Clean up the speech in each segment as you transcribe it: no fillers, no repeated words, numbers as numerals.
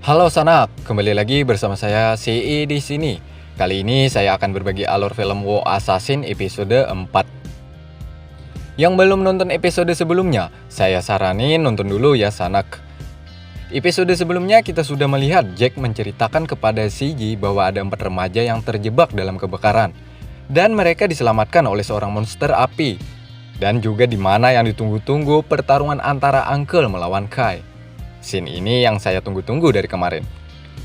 Halo Sanak, kembali lagi bersama saya CI di sini. Kali ini saya akan berbagi alur film WoW Assassin episode 4. Yang belum nonton episode sebelumnya, saya saranin nonton dulu ya Sanak. Episode sebelumnya kita sudah melihat Jack menceritakan kepada CG bahwa ada 4 remaja yang terjebak dalam kebakaran. Dan mereka diselamatkan oleh seorang monster api. Dan juga di mana yang ditunggu-tunggu pertarungan antara Uncle melawan Kai. Scene ini yang saya tunggu-tunggu dari kemarin.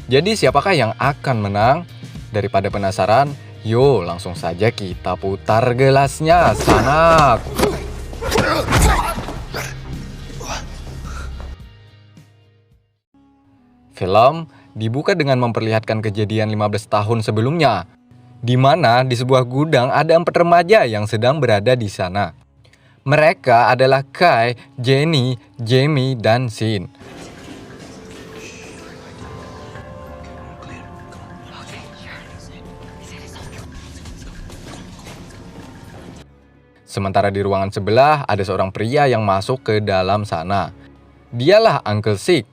Jadi siapakah yang akan menang? Daripada penasaran, yuk langsung saja kita putar gelasnya, Sanak. Film dibuka dengan memperlihatkan kejadian 15 tahun sebelumnya, di mana di sebuah gudang ada 4 remaja yang sedang berada di sana. Mereka adalah Kai, Jenny, Jamie, dan Sin. Sementara di ruangan sebelah ada seorang pria yang masuk ke dalam sana. Dialah Uncle Sik.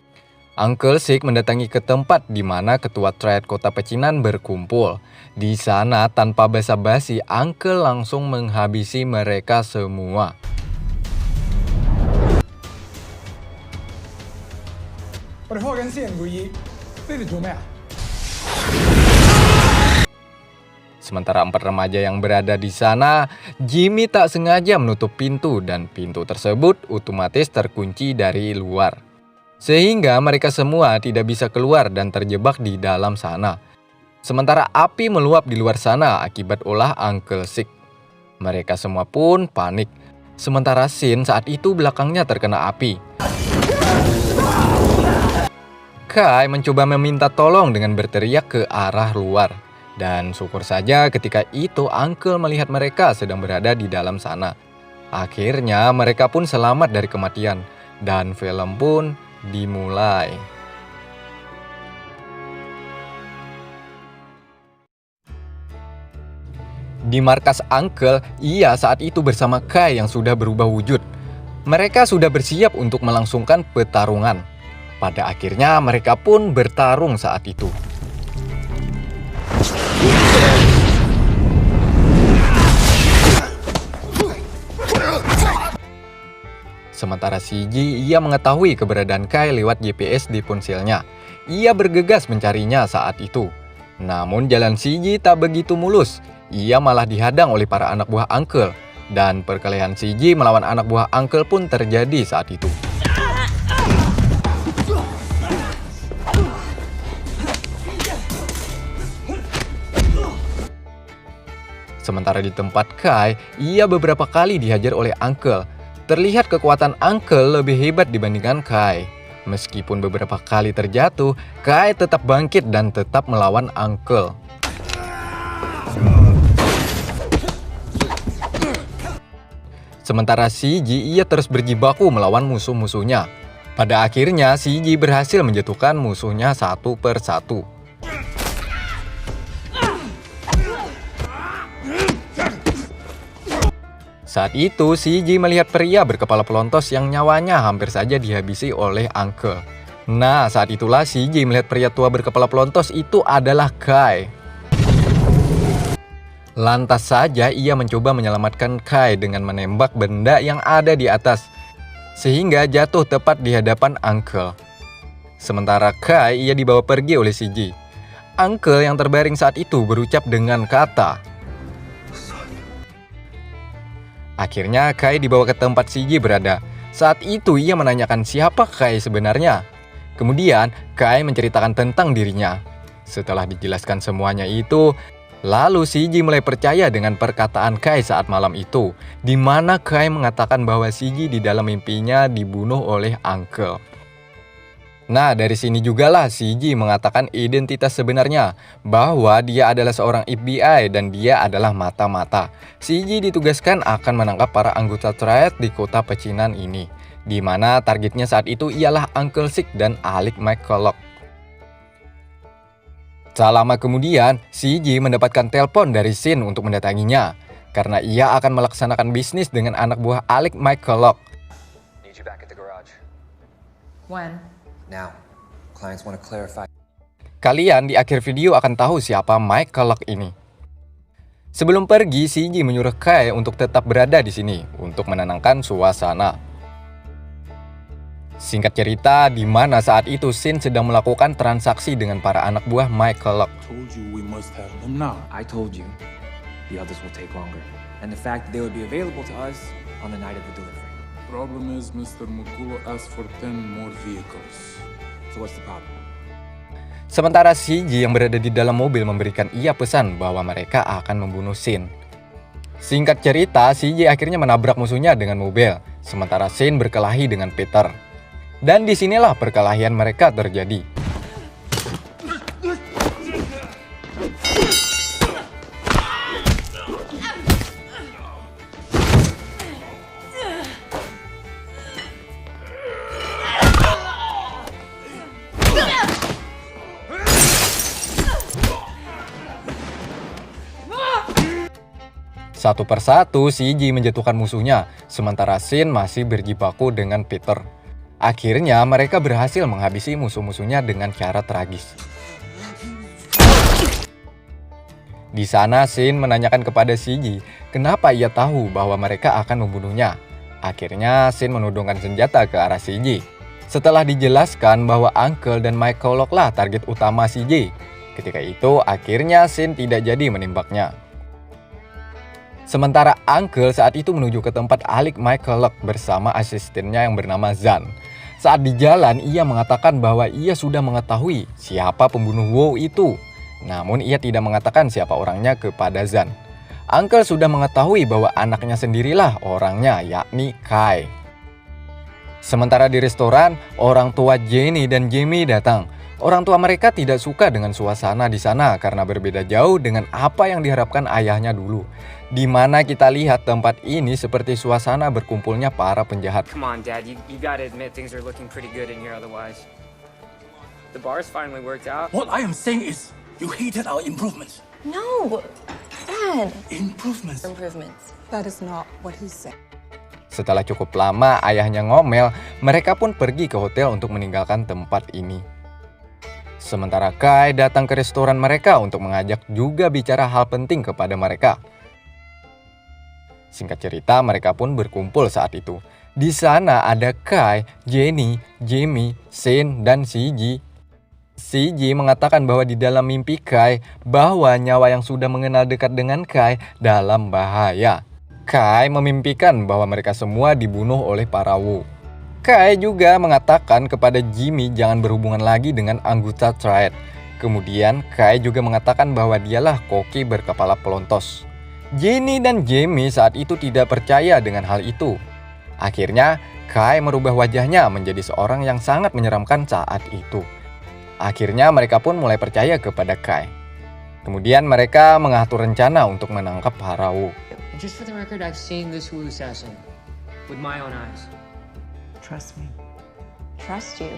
Uncle Sik mendatangi ke tempat di mana ketua triad kota pecinan berkumpul. Di sana tanpa basa-basi, Uncle langsung menghabisi mereka semua. Sementara 4 remaja yang berada di sana, Jimmy tak sengaja menutup pintu dan pintu tersebut otomatis terkunci dari luar. Sehingga mereka semua tidak bisa keluar dan terjebak di dalam sana. Sementara api meluap di luar sana akibat ulah Uncle Sik. Mereka semua pun panik. Sementara Sin saat itu belakangnya terkena api. Kai mencoba meminta tolong dengan berteriak ke arah luar. Dan syukur saja ketika itu Uncle melihat mereka sedang berada di dalam sana. Akhirnya mereka pun selamat dari kematian. Dan film pun dimulai. Di markas Uncle, ia saat itu bersama Kai yang sudah berubah wujud. Mereka sudah bersiap untuk melangsungkan pertarungan. Pada akhirnya mereka pun bertarung saat itu. Sementara CG, ia mengetahui keberadaan Kai lewat GPS di ponselnya. Ia bergegas mencarinya saat itu. Namun jalan CG tak begitu mulus. Ia malah dihadang oleh para anak buah Uncle. Dan perkelahian CG melawan anak buah Uncle pun terjadi saat itu. Sementara di tempat Kai, ia beberapa kali dihajar oleh Uncle. Terlihat kekuatan Uncle lebih hebat dibandingkan Kai. Meskipun beberapa kali terjatuh, Kai tetap bangkit dan tetap melawan Uncle. Sementara CG, ia terus berjibaku melawan musuh-musuhnya. Pada akhirnya, CG berhasil menjatuhkan musuhnya satu per satu. Saat itu, CG melihat pria berkepala pelontos yang nyawanya hampir saja dihabisi oleh Uncle. Nah, saat itulah CG melihat pria tua berkepala pelontos itu adalah Kai. Lantas saja ia mencoba menyelamatkan Kai dengan menembak benda yang ada di atas, sehingga jatuh tepat di hadapan Uncle. Sementara Kai ia dibawa pergi oleh CG. Uncle yang terbaring saat itu berucap dengan kata. Akhirnya Kai dibawa ke tempat CG berada. Saat itu ia menanyakan siapa Kai sebenarnya. Kemudian Kai menceritakan tentang dirinya. Setelah dijelaskan semuanya itu, lalu CG mulai percaya dengan perkataan Kai saat malam itu, di mana Kai mengatakan bahwa CG di dalam mimpinya dibunuh oleh Uncle. Nah, dari sini jugalah CG mengatakan identitas sebenarnya, bahwa dia adalah seorang FBI dan dia adalah mata-mata. CG ditugaskan akan menangkap para anggota triad di kota pecinan ini, di mana targetnya saat itu ialah Uncle Sik dan Alec McCulloch. Tak lama kemudian, CG mendapatkan telepon dari Sin untuk mendatanginya, karena ia akan melaksanakan bisnis dengan anak buah Alec McCulloch. Need you back at the garage. When? Now. Clients want to clarify. Kalian di akhir video akan tahu siapa Mike Kellogg ini. Sebelum pergi, CJ menyuruh Kai untuk tetap berada di sini untuk menenangkan suasana. Singkat cerita, di mana saat itu Sin sedang melakukan transaksi dengan para anak buah Mike Kellogg. Told you we must have them now. I told you the others will take longer. And the fact that they would be available to us on the night of the delivery. Problem is, Mr. Mukulo asked for 10 more vehicles. So what's the problem? Sementara CJ yang berada di dalam mobil memberikan ia pesan bahwa mereka akan membunuh Sin. Singkat cerita, CJ akhirnya menabrak musuhnya dengan mobil, sementara Sin berkelahi dengan Peter. Dan disinilah perkelahian mereka terjadi. Satu persatu, CJ menjatuhkan musuhnya, sementara Sin masih berjibaku dengan Peter. Akhirnya, mereka berhasil menghabisi musuh-musuhnya dengan cara tragis. Di sana, Sin menanyakan kepada CJ kenapa ia tahu bahwa mereka akan membunuhnya. Akhirnya, Sin menodongkan senjata ke arah CJ. Setelah dijelaskan bahwa Uncle dan Mike Kellogg lah target utama CJ. Ketika itu, akhirnya Sin tidak jadi menembaknya. Sementara Uncle saat itu menuju ke tempat alik Mike Kellogg bersama asistennya yang bernama Zan. Saat di jalan, ia mengatakan bahwa ia sudah mengetahui siapa pembunuh Wu itu. Namun ia tidak mengatakan siapa orangnya kepada Zan. Uncle sudah mengetahui bahwa anaknya sendirilah orangnya, yakni Kai. Sementara di restoran, orang tua Jenny dan Jamie datang. Orang tua mereka tidak suka dengan suasana di sana karena berbeda jauh dengan apa yang diharapkan ayahnya dulu. Di mana kita lihat tempat ini seperti suasana berkumpulnya para penjahat. Come on, Dad. You gotta admit things are looking pretty good in here otherwise. The bar's finally worked out. What I am saying is, you hated our improvements. No, Dad. Improvements. Improvements. That is not what he said. Setelah cukup lama ayahnya ngomel, mereka pun pergi ke hotel untuk meninggalkan tempat ini. Sementara Kai datang ke restoran mereka untuk mengajak juga bicara hal penting kepada mereka. Singkat cerita, mereka pun berkumpul saat itu. Di sana ada Kai, Jenny, Jamie, Sin, dan CJ. CJ mengatakan bahwa di dalam mimpi Kai, bahwa nyawa yang sudah mengenal dekat dengan Kai dalam bahaya. Kai memimpikan bahwa mereka semua dibunuh oleh para Wu. Kai juga mengatakan kepada Jimmy jangan berhubungan lagi dengan anggota Triad. Kemudian Kai juga mengatakan bahwa dialah koki berkepala pelontos. Jenny dan Jamie saat itu tidak percaya dengan hal itu. Akhirnya Kai merubah wajahnya menjadi seorang yang sangat menyeramkan saat itu. Akhirnya mereka pun mulai percaya kepada Kai. Kemudian mereka mengatur rencana untuk menangkap para Wu. Just for the record, I've seen this Wu assassin with my own eyes. Trust me. Trust you.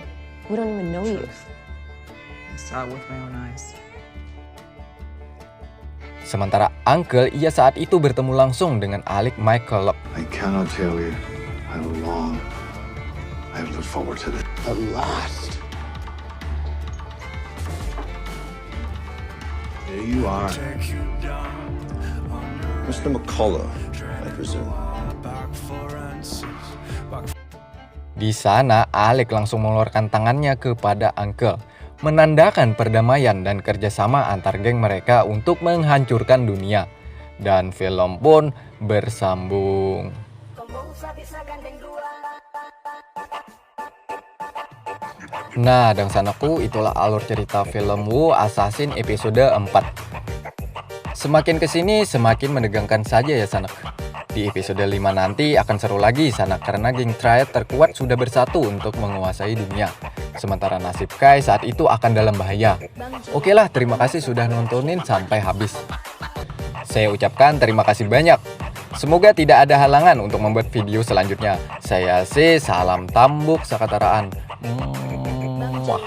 We don't even know you. I saw it with my own eyes. Sementara Uncle, ia saat itu bertemu langsung dengan alik Mike Kellogg. I cannot tell you how long I have looked forward to this. At last. There you are. Mr. McCullough, I presume. Di sana, Alec langsung mengeluarkan tangannya kepada Uncle, menandakan perdamaian dan kerjasama antar geng mereka untuk menghancurkan dunia. Dan film pun bersambung. Nah, dan sanaku, itulah alur cerita film Wu Assassin episode 4. Semakin kesini, semakin menegangkan saja ya sanak. Di episode 5 nanti akan seru lagi sanak karena geng Triad terkuat sudah bersatu untuk menguasai dunia. Sementara nasib Kai saat itu akan dalam bahaya. Oke lah, terima kasih sudah nontonin sampai habis. Saya ucapkan terima kasih banyak. Semoga tidak ada halangan untuk membuat video selanjutnya. Saya salam tambuk sakataraan. Mwah.